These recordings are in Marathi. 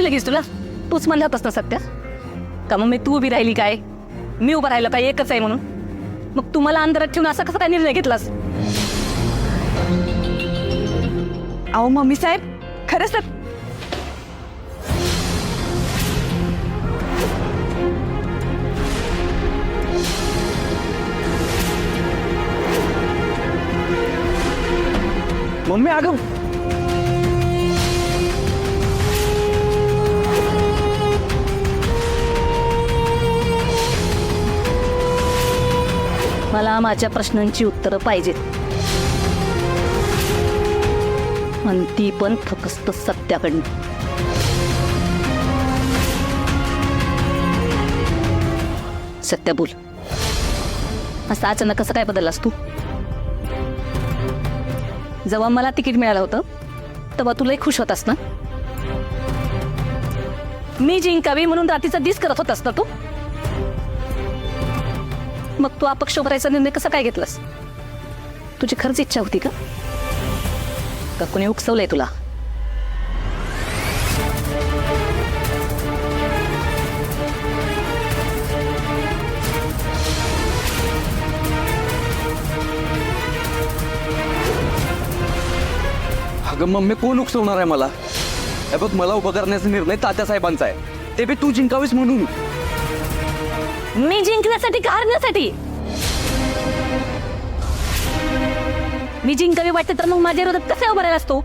लगेच तुला? तूच म्हणला होतास ना सत्या का मग तू उभी राहिली काय, मी उभं राहिलो काय, एकच आहे म्हणून? मग तुम्हाला अंधारात ठेवून असा कसा काय निर्णय घेतलास? अहो मम्मी साहेब, खरंच तर मम्मी अगं मला माझ्या प्रश्नांची उत्तरं पाहिजेत, आणि ती पण फक्त सत्याकडनं. सत्या बोल, असं अचानक कसं काय बदललास तू? जेव्हा मला तिकीट मिळालं होतं तेव्हा तुलाही खुश होतास ना? मी जिंकावी म्हणून रात्रीचा दिस करत होतास ना तू? मग तू अपक्ष भरायचा निर्णय कसा काय घेतलास? तुझी खरंच इच्छा होती का कोणी उकसवलंय तुला? अगं मम्मी कोण उकसवणार आहे मला? हे बघ, मला उभं करण्याचा निर्णय तात्यासाहेबांचा आहे, ते बी तू जिंकावीस म्हणून. मी जिंकण्यासाठी का हारण्यासाठी? मी जिंकावी वाटते तर मग माझ्या विरोधात कसा उभा राहिला असतो?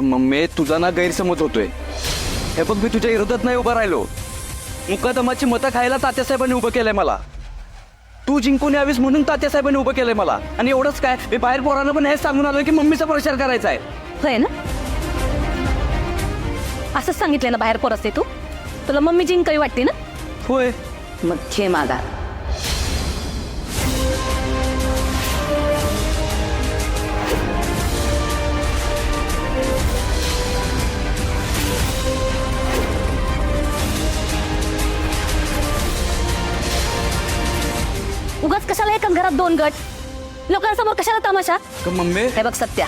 मम्मी तुझा ना गैरसमज होतोय. हे बघ, मी तुझ्या विरोधात नाही उभा राहिलो. मुकादमाची मतं खायला तात्यासाहेबांनी उभं केलंय मला. तू जिंकून यावीस म्हणून तात्यासाहेबांनी उभं केलंय मला. आणि एवढंच काय, मी बाहेर पोरांना पण हेच सांगून आलोय की मम्मीचा प्रचार करायचा आहे. होय ना? असंच सांगितलंय ना बाहेर पोर असते तू? तुला मम्मी जिंकावी वाटते ना? होय. मग घे मागा. उगाच कशाला एका घरात दोन गट? लोकांसमोर कशाला तमाशा? मम्मी हे बघ सत्या,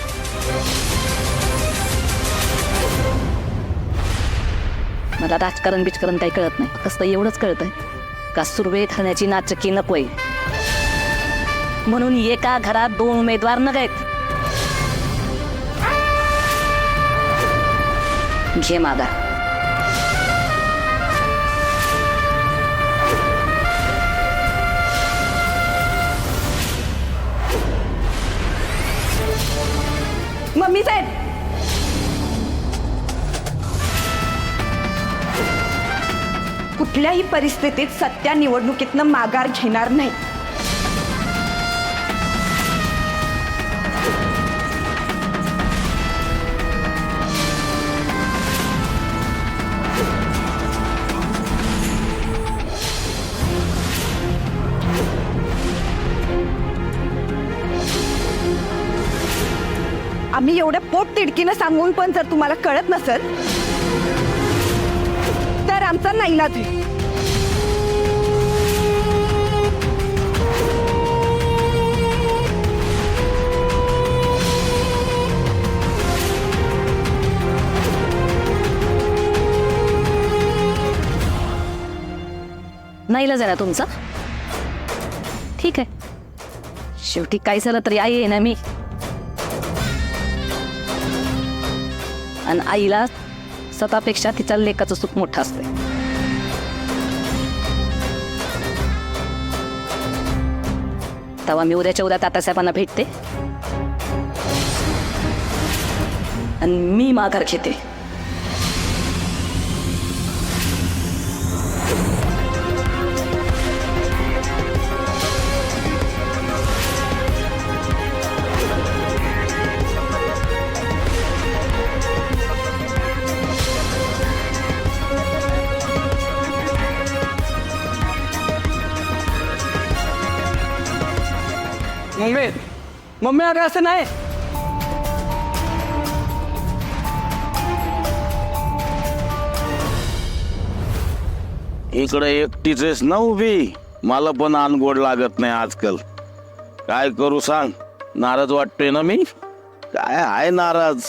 मला राजकारण बिजकारण काही कळत नाही. कसं एवढंच कळतंय का सुरवे खाण्याची नाचकी नकोय, म्हणून एका घरात दोन उमेदवार नगेत. घे मागा. मम्मी साहेब, कुठल्याही परिस्थितीत सत्या निवडणुकीतनं माघार घेणार नाही. आम्ही एवढ्या पोट तिडकीनं सांगून पण जर तुम्हाला कळत नसेल तर आमचा नाईलाज आहे. नाईलाज आहे ना तुमचा? ठीक आहे, शेवटी काय झालं तरी आई आहे ना मी. आणि आईला स्वतःपेक्षा तिच्या लेकाचं सुख मोठं असते. तेव्हा मी उद्याच्या उद्या तात्यासाहेबांना भेटते आणि मी माघार घेते. मम्मी मम्मी अगं असं नाही. इकडे एकटीच आहेस ना उभी? मला पण अनगोड लागत नाही आजकाल. काय करू सांग, नाराज वाटतोय ना मी. काय आहे नाराज?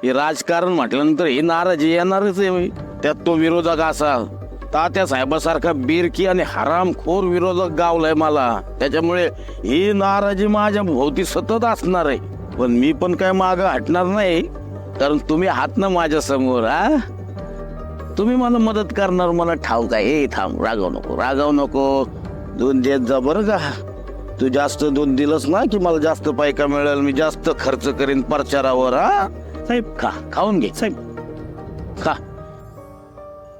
हे राजकारण म्हटल्यानंतर ही नाराजी येणारच आहे होय. त्यात तो विरोधक असा तात्या साहेबासारखा बिरकी आणि हरामखोर विरोधक गावलाय मला, त्याच्यामुळे ही नाराजी माझ्या भोवती सतत असणार आहे. पण मी पण काय मागं हटणार नाही, कारण तुम्ही आहात ना माझ्या समोर. तुम्ही मला मदत करणार, मला ठाऊक आहे. ए थांब, रागाव नको, दूध देत जा बरं का. तू जास्त दूध दिलंस ना की मला जास्त पैका मिळेल, मी जास्त खर्च करीन प्रचारावर. साहेब खाऊन घे साहेब खा.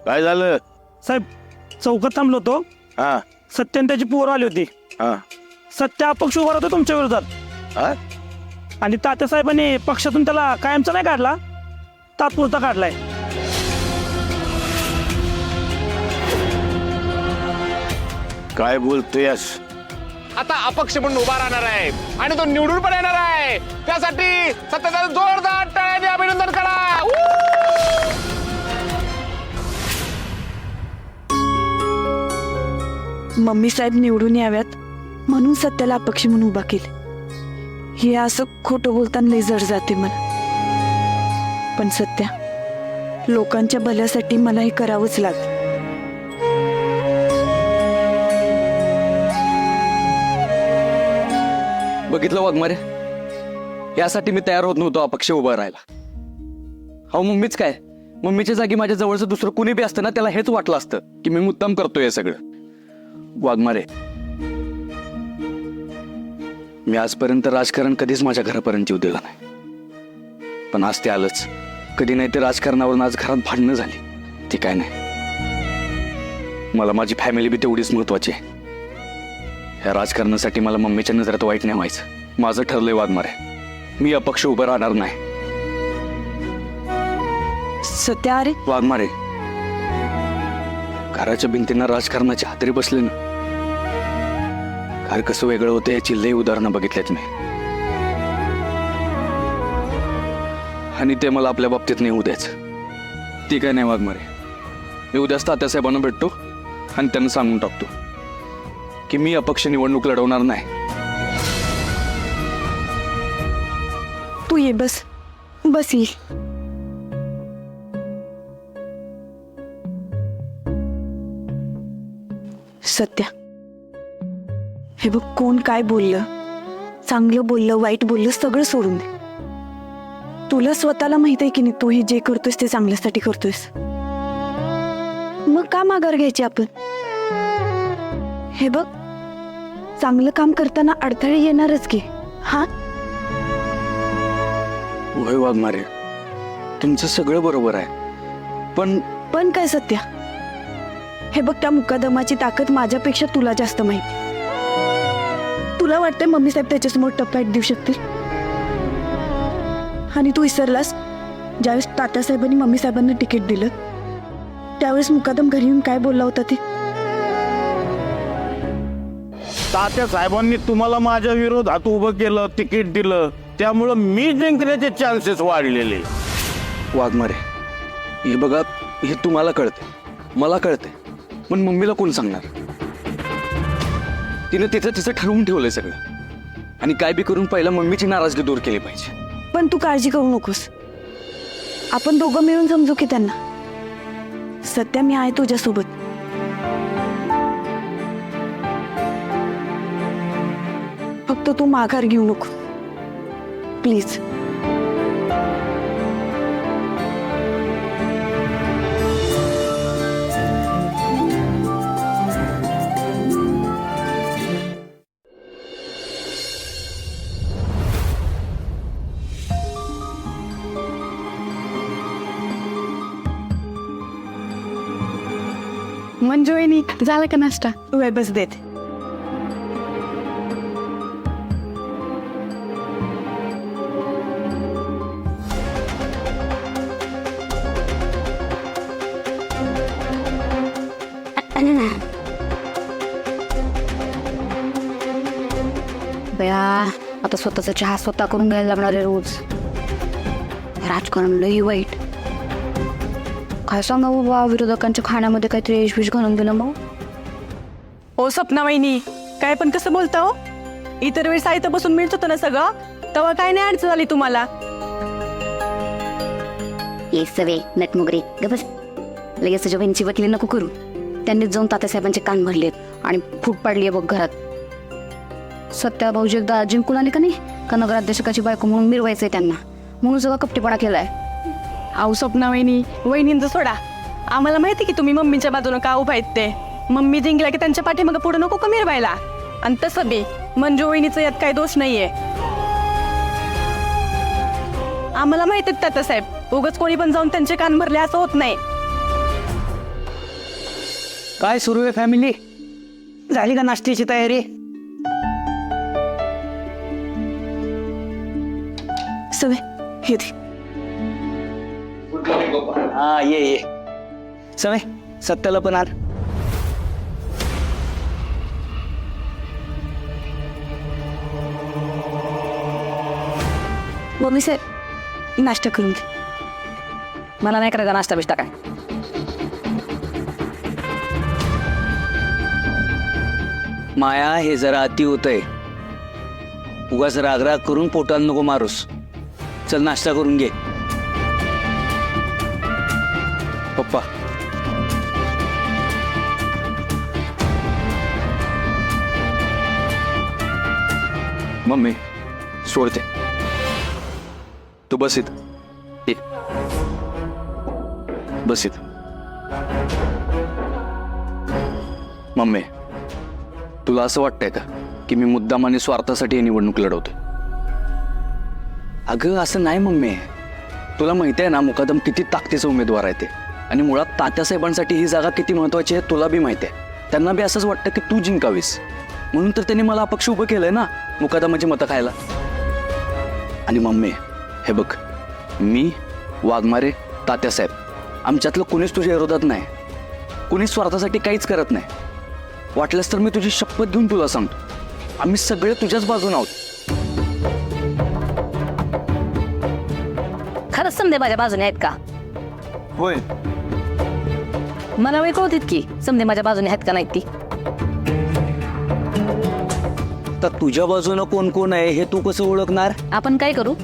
काय झालं? साहेब चौकात थांबलो होतो. हा सत्य आणि त्याची पोरं आली होती. हा सत्य अपक्ष उभा होता तुमच्या विरोधात, हा? आणि तात्यासाहेबांनी पक्षातून त्याला कायमचा नाही काढला, तात्पुरता काढलाय. काय बोलतोयस? आता अपक्ष म्हणून उभा राहणार आहे आणि तो निवडून पण येणार आहे. त्यासाठी सत्तेचा जोरदार टाळ्याने अभिनंदन करा. मम्मी साहेब निवडून याव्यात म्हणून सत्याला अपक्ष म्हणून उभा केले. हे असं खोटं बोलताना लय जड जाते मला. पण सत्या, लोकांच्या भल्यासाठी मला हे करावंच लागतं. बघितलं वाघमारे, यासाठी मी तयार होत नव्हतो अपक्ष उभा राहायला. हो मम्मीच काय, मम्मीच्या जागी माझ्या जवळचं दुसरं कुणी बी असतं ना, त्याला हेच वाटलं असतं की मी मुद्दाम करतोय हे सगळं. वाघमारे, मी आजपर्यंत राजकारण कधीच माझ्या घरापर्यंत येऊ दिलं नाही, पण आज ते आलंच. कधी नाही ते राजकारणावरून आज घरात भांडणं झाली, ती काय नाही. मला माझी फॅमिली बी तेवढीच महत्वाची आहे. ह्या राजकारणासाठी मला मम्मीच्या नजरात वाईट नाही व्हायचं. माझं ठरलंय वाघमारे, मी अपक्ष उभं राहणार नाही. सत्या अरे, वाघमारे, घराच्या भिंतींना राजकारणाची हातरी बसले ना, घर कसं वेगळं होतं याची लई उदाहरणं बघितल्यात मी, आणि ते मला आपल्या बाबतीत नाही होऊ द्यायचं. ती काय नाही वाघमारे, मी उद्याच तात्यासाहेबांना भेटतो आणि त्यांना सांगून टाकतो की मी अपक्ष निवडणूक लढवणार नाही. तू ये, बस ये. सत्या, हे बघ, कोण काय बोललं, चांगलं बोललं वाईट बोललं सगळं सोडून दे. तुला स्वतःला माहित आहे की नाही, तू हे जे करतोयस ते चांगल्यासाठी करतोयस. मग का माघार घ्यायची आपण? हे बघ, चांगलं काम करताना अडथळे येणारच की. हा, होय वाघमारे, तुमचं सगळं बरोबर आहे, पण काय सत्या, हे बघ, त्या मुकादमाची ताकद माझ्यापेक्षा तुला जास्त माहिती. तुला वाटतंय मम्मी साहेब त्याच्यासमोर टप्प्यात देऊ शकतील, आणि तू विसरलास ज्यावेळेस तात्यासाहेबांनी मम्मी साहेबांना तिकीट दिलं त्यावेळेस मुकादम घरी येऊन काय बोलला होता ते. तात्या साहेबांनी तुम्हाला माझ्या विरोधात उभं केलं, तिकीट दिलं, त्यामुळं मी जिंकण्याचे चान्सेस वाढलेले. वाघमारे, हे बघा, हे तुम्हाला कळते, मला कळते, पण मम्मीला कोण सांगणार? तिनं तिचं ठरवून ठेवलंय सगळं, आणि काय बी करून पहिला मम्मीची नाराजगी दूर केली पाहिजे. पण तू काळजी करू नकोस, आपण दोघं मिळून समजू की त्यांना. सत्या, मी आहे तुझ्यासोबत. फक्त तू माघार घेऊ नको प्लीज. मंजुळीनी झाला का नाश्ता? वेळ बस देते. बया, आता स्वतःचा चहा स्वतः करून घ्यायला लागणार आहे रोज. राजकारण लई वाईट. काय सांगा बाबा, विरोधकांच्या खाण्यामध्ये काहीतरी यशविष घालून दिलं मग. ओ सपना वहिनी, काय पण कसं बोलता हो? इतर वेळेस साहित्य बसून मिळत होतं ना सगळं, तेव्हा काय नाही अडचण झाली तुम्हाला? ये सवे नटमुगरे ग बस. लगेच तुझ्या बहिणीची वकिली नको करू. त्यांनीच जाऊन तात्यासाहेबांचे कान भरलेत आणि फूट पाडली बघ घरात. सत्या भाऊजी एकदा जिंकून आले का नाही का नगराध्यक्षकाची बायको म्हणून मिरवायचंय त्यांना, म्हणून सगळा कपटीपणा केलाय. आऊ स्वप्ना वहिनींचं सोडा. आम्हाला माहिती की तुम्ही मम्मीच्या बाजूने का उभा आहेत ते. मम्मी जिंकल्या की त्यांच्या पाठीमागे पुढे नको का मिरवायला. आणि तसं बी मंजू वहिनीचं यात काही दोष नाहीये. आम्हाला माहित आहेत तात्यासाहेब, उगाच कोणी पण जाऊन त्यांचे कान भरले असं होत नाही. काय सुरू आहे फॅमिली? झाली का नाश्त्याची तयारी? सवे हे दे. हा ये सवय सत्याला पण आण. मम्मी साहेब नाश्ता करून घे. मला नाही करायचा नाश्ता बिष्टा काय. माया हे जरा अति होतंय. उगाच रागराग करून पोटात नको मारूस. चल नाश्ता करून घे. पप्पा मम्मी सोडते. तू बस इथं. ये. बस इथं. मम्मी तुला असं वाटतंय का की मी मुद्दामाने स्वार्थासाठी ही निवडणूक लढवतोय? अगं असं नाही मम्मी. तुला माहिती आहे ना मुकादम किती ताकदीचा उमेदवार आहे ते. आणि मुळात तात्यासाहेबांसाठी ही जागा किती महत्वाची आहे तुला बी माहिती आहे. त्यांना बी असंच वाटतं की तू जिंकावीस म्हणून तर त्यांनी मला अपक्ष उभं केलंय ना मुकादमाची मतं खायला. आणि मम्मी हे बघ, मी वाघमारे तात्यासाहेब आमच्यातलं कुणीच तुझ्या विरोधात नाही. कुणीच स्वार्थासाठी काहीच करत नाही. वाटलंच तर मी तुझी शपथ घेऊन तुला सांगतो, आम्ही सगळे तुझ्याच बाजून आहोत. खरंच समजे माझ्या बाजूने आहेत का? होय. मला वेळ कळतीत की समजे माझ्या बाजूने आहेत का नाही ती. तर तुझ्या बाजूनं कोण कोण आहे हे तू कसं ओळखणार? आपण काय करू,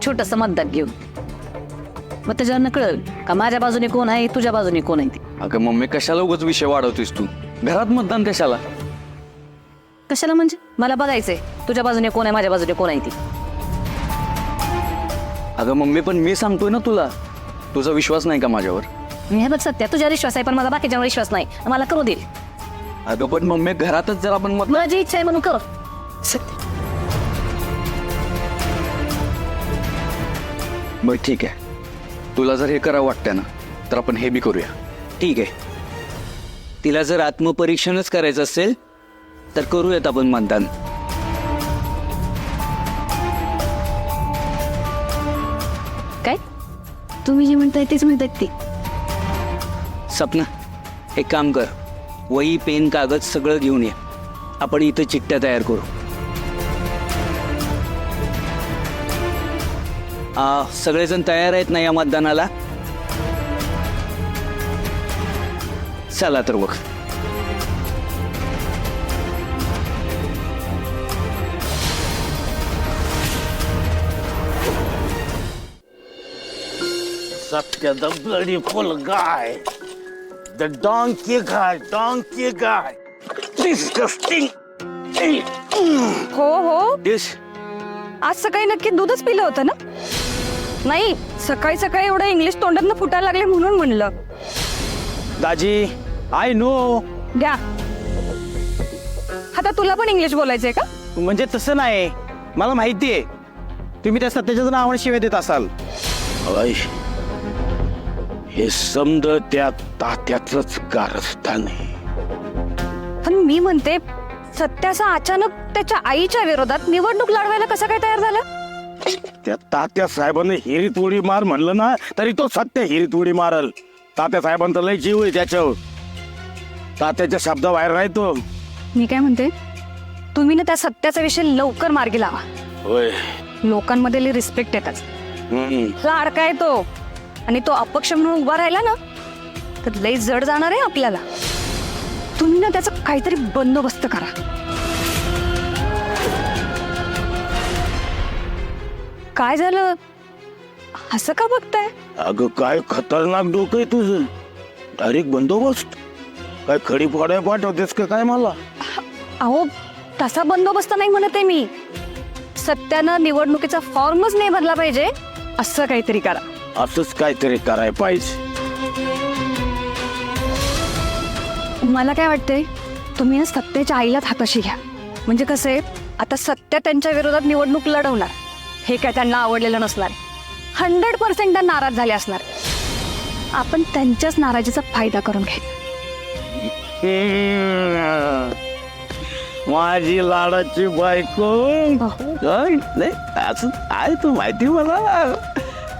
छोटस मतदान घेऊ, मग त्याच्यावरनं कळेल का माझ्या बाजूने कोण आहे तुझ्या बाजूने कोण आहे ती. अगं मम्मी कशाला उगाच विषय वाढवतोस तू? घरात मतदान कशाला? कशाला म्हणजे मला बघायचंय तुझ्या बाजूने कोण आहे माझ्या बाजूने कोण आहे ती. अगं मम्मी पण मी सांगतोय ना तुला, तुझा विश्वास नाही का माझ्यावर? मी हे बघ सत्या तुझ्यावर विश्वास आहे पण माझा बाकीच्यावर विश्वास नाही. मला करू दे. अगं पण मम्मी घरातच जर आपण मत. माझी इच्छा आहे म्हणून कर. बरं ठीक आहे, तुला जर हे करावं वाटतंय ना तर आपण हे बी करूया. ठीक आहे, तिला जर आत्मपरीक्षणच करायचं असेल तर करूयात आपण मतदान. काय तुम्ही जे म्हणताय तेच म्हणतायत ते. सपना एक काम कर, वही पेन कागद सगळं घेऊन ये. आपण इथं चिठ्ठ्या तयार करू. सगळेजण तयार आहेत ना या मतदानाला? चला तर बघ. Satya, the bloody full guy. The donkey guy. Disgusting. हो हो, Yes. आज सकाळी नक्की दूधच पिलं होतं ना? नाही, सकाळी सकाळी एवढं इंग्लिश तोंडातनं फुटायला लागले म्हणून म्हणलं. दाजी आय नो. घ्या. आता तुला पण इंग्लिश बोलायचंय का? म्हणजे तसं नाही, मला माहिती आहे तुम्ही त्या सत्याच्याच नावाने शिवाय देत असाल. अय, हे समज त्या तात्याचंच कारस्थान आहे. पण मी म्हणते सत्याचा अचानक त्याच्या आईच्या विरोधात निवडणूक लढवायला कसं काय तयार झालं? त्या तात्या साहेबांनी हिरीत उडी मार म्हणलं ना तरी तो सत्य हिरीत उडी मारल. तात्या साहेबांचा लय जीव आहे त्याच्यावर. तात्याच्या शब्दाबाहेर राहतो. मी काय म्हणते, तुम्ही ना त्या सत्याचा विषय लवकर मार्गी लावा. होय. लोकांमध्ये रिस्पेक्ट येतात. हम्म. लाडका आहे तो, आणि तो अपक्ष म्हणून उभा राहिला ना तर लई जड जाणार आहे आपल्याला. तुम्ही ना त्याचा काहीतरी बंदोबस्त करा. काय झालं? असं का बघताय? अगं काय खतरनाक डोकं आहे तुझं. डायरेक्ट बंदोबस्त. काय खडी फोडाय पाठवतेस का काय मला? अहो तसा बंदोबस्त नाही म्हणत आहे मी. सत्यानं निवडणुकीचा फॉर्मच नाही भरला पाहिजे असं काहीतरी करा. असंच काहीतरी कराय पाहिजे. मला काय वाटतंय, तुम्ही ना सत्याच्या आईला हाताशी घ्या. म्हणजे कसं आहे, आता सत्या त्यांच्या विरोधात निवडणूक लढवणार, हे काय त्यांना आवडलेलं नसणार. 100% त्या नाराज झाले असणार. आपण त्यांच्याच नाराजीचा फायदा करून घ्यायचा. माझी लाडाची बायको. काय? नाही असं आहे तू माहिती मला.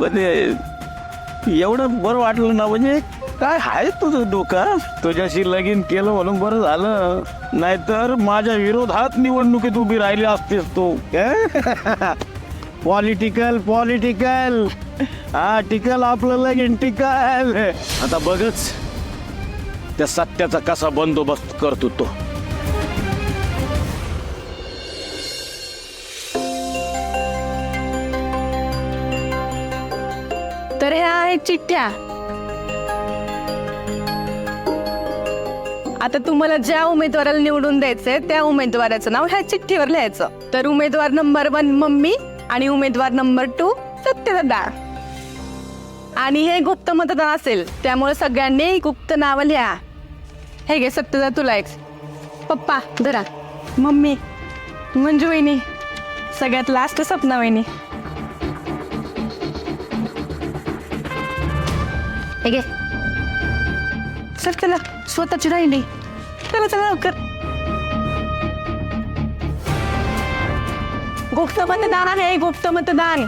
पण एवढं बरं वाटलं ना. म्हणजे काय आहे तुझं डोकं? तुझ्याशी लगीन केलं म्हणून बरं झालं. नाहीतर माझ्या विरोधात निवडणुकीत उभी राहिली असतेस तू. Political political. हा टिकल आपलं लगीन टिकल. आता बघच त्या सत्याचा कसा बंदोबस्त करतो तो. तर ह्या आहेत चिठ्ठ्या. आता तुम्हाला ज्या उमेदवाराला निवडून द्यायचंय त्या उमेदवाराचं नाव ह्या चिठ्ठीवर लिहायचं. तर उमेदवार नंबर 1 मम्मी आणि उमेदवार नंबर 2 सत्यदादा. आणि हे गुप्त मतदान असेल त्यामुळे सगळ्यांनी गुप्त नाव लिहा. हे घे सत्यदा तुला एक. पप्पा धरा. मम्मी मंजू वहिनी. सगळ्यात लास्ट सपना वहिनी. हे घे. सर चला स्वतःची राहिली. चला चला लवकर. गुप्त मतदान आहे गुप्त मतदान.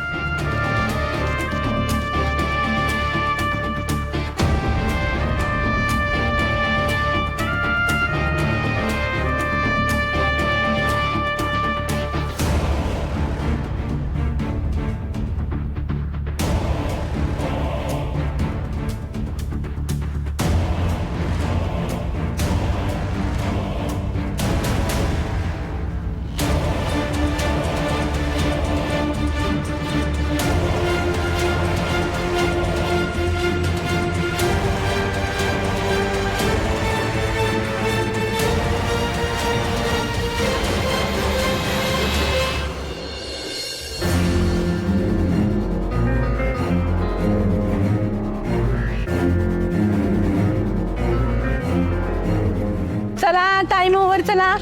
चला टाइम ओव्हर. चला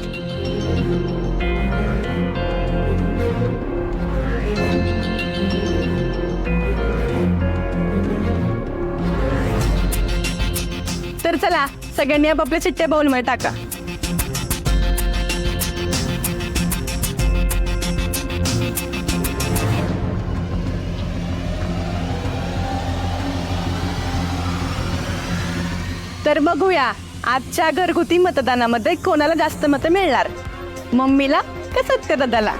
तर चला सगळ्यांनी आपापल्या चिठ्ठ्या बाउलमध्ये टाका. तर बघूया आजच्या घरगुती मतदानामध्ये कोणाला जास्त मतं मिळणार, मम्मीला का सत्यदादाला.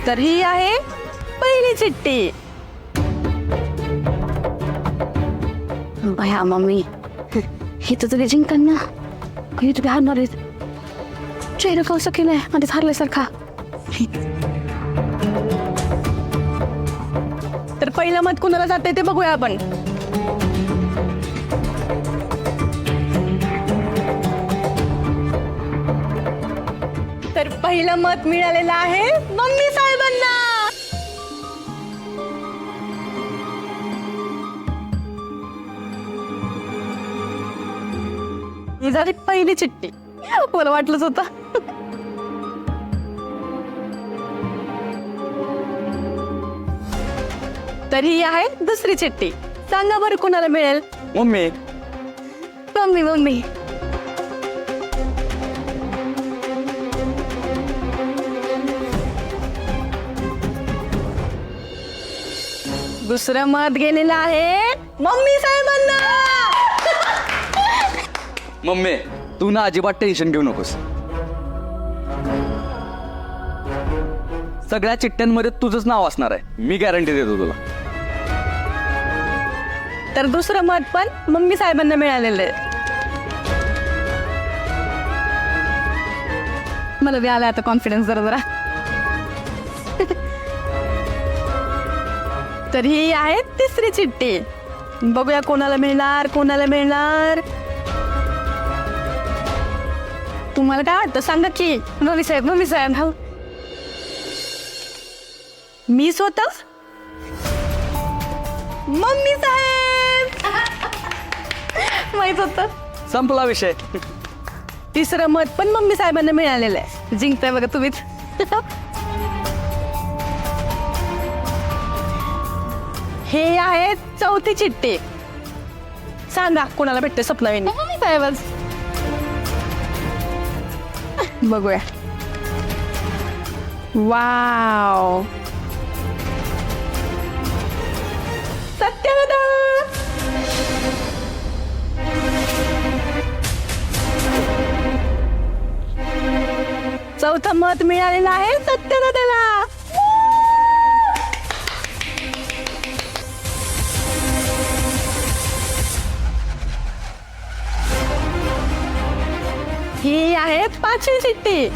तर ही आहे पहिली चिठ्ठी. भया मम्मी हे तर तुझे जिंकन ना. हे तुम्ही हारणार आहेत. चेहरा कसं केलंय आधीच हारल्यासारखा. तर पहिलं मत कुणाला जाते ते बघूया आपण. तर पहिलं मत मिळालेलं आहे मम्मी साहेबांना. ही झाली पहिली चिठ्ठी. मला वाटलंच होतं. तर ही आहे दुसरी चिठ्ठी. सांगा बरं कुणाला मिळेल. मम्मी. Mummy mummy. दुसरं मत गेलेलं आहे मम्मी साहेबांना. मम्मी तू ना अजिबात टेन्शन घेऊ नकोस. सगळ्या चिठ्ठ्यांमध्ये तुझंच नाव असणार आहे. मी गॅरंटी देतो तुला. तर दुसरं मत पण मम्मी साहेबांना मिळालेलं आहे. मला बी आला आता कॉन्फिडन्स जरा जरा. तर ही आहे तिसरी चिठ्ठी. बघूया कोणाला मिळणार, कोणाला मिळणार. तुम्हाला काय वाटतं सांगा की. मम्मी साहेब, मम्मी साहेब. हो, मी स्वतः मम्मी साहेब. माहित होतं. संपला विषय. तिसरं मत पण मम्मी साहेबांना मिळालेलं आहे. जिंकताय बघा तुम्हीच. हे आहे चौथी चिठ्ठी. सांगा कोणाला भेटते स्वप्नाविनी. मम्मी साहेबच. बघूया. वाव, सत्यवदा. चौथं मत मिळालेलं आहे सत्यदादाला. ही आहे पाचवी चिठ्ठी.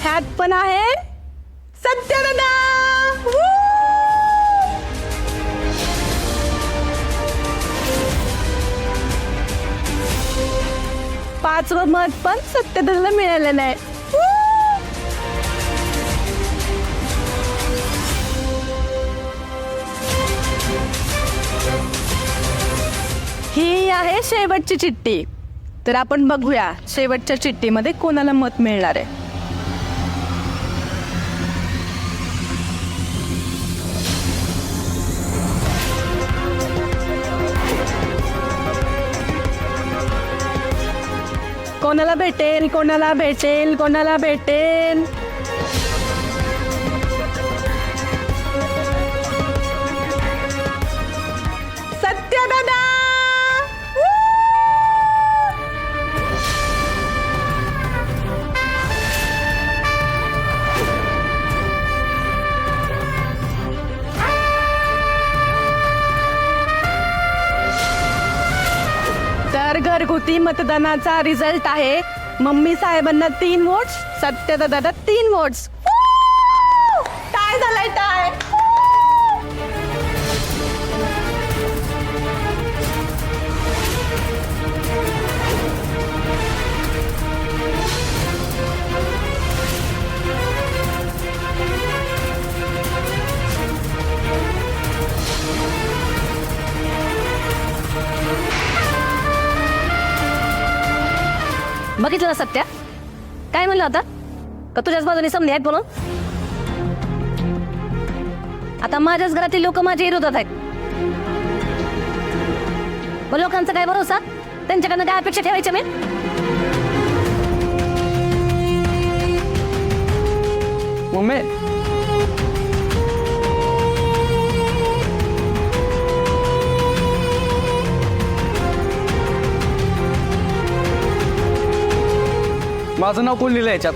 ह्यात पण आहे सत्यदादा. पाचवं मत पण सत्यदादाला मिळालेलं आहे. ही आहे शेवटची चिठ्ठी. तर आपण बघूया शेवटच्या चिठ्ठीमध्ये कोणाला मत मिळणार आहे. कोणाला भेटेल, कोणाला भेटेल, कोणाला भेटेल. सत्यदादा. तर घरगुती मतदानाचा रिझल्ट आहे. मम्मी साहेबांना 3 वोट्स, सत्यदादा 3 वोट्स. टाय झालाय, टाय. बघितलं ना सत्या, काय म्हणलं होता का तुझ्याच बाजूने समजे आहेत म्हणून. आता माझ्याच घरातील लोक माझ्या विरोधात आहेत. मग लोकांचा काय भरोसा, त्यांच्याकडनं काय अपेक्षा ठेवायच्या मी. मम्मी, माझं नाव कोण लिहिलं याच्यात?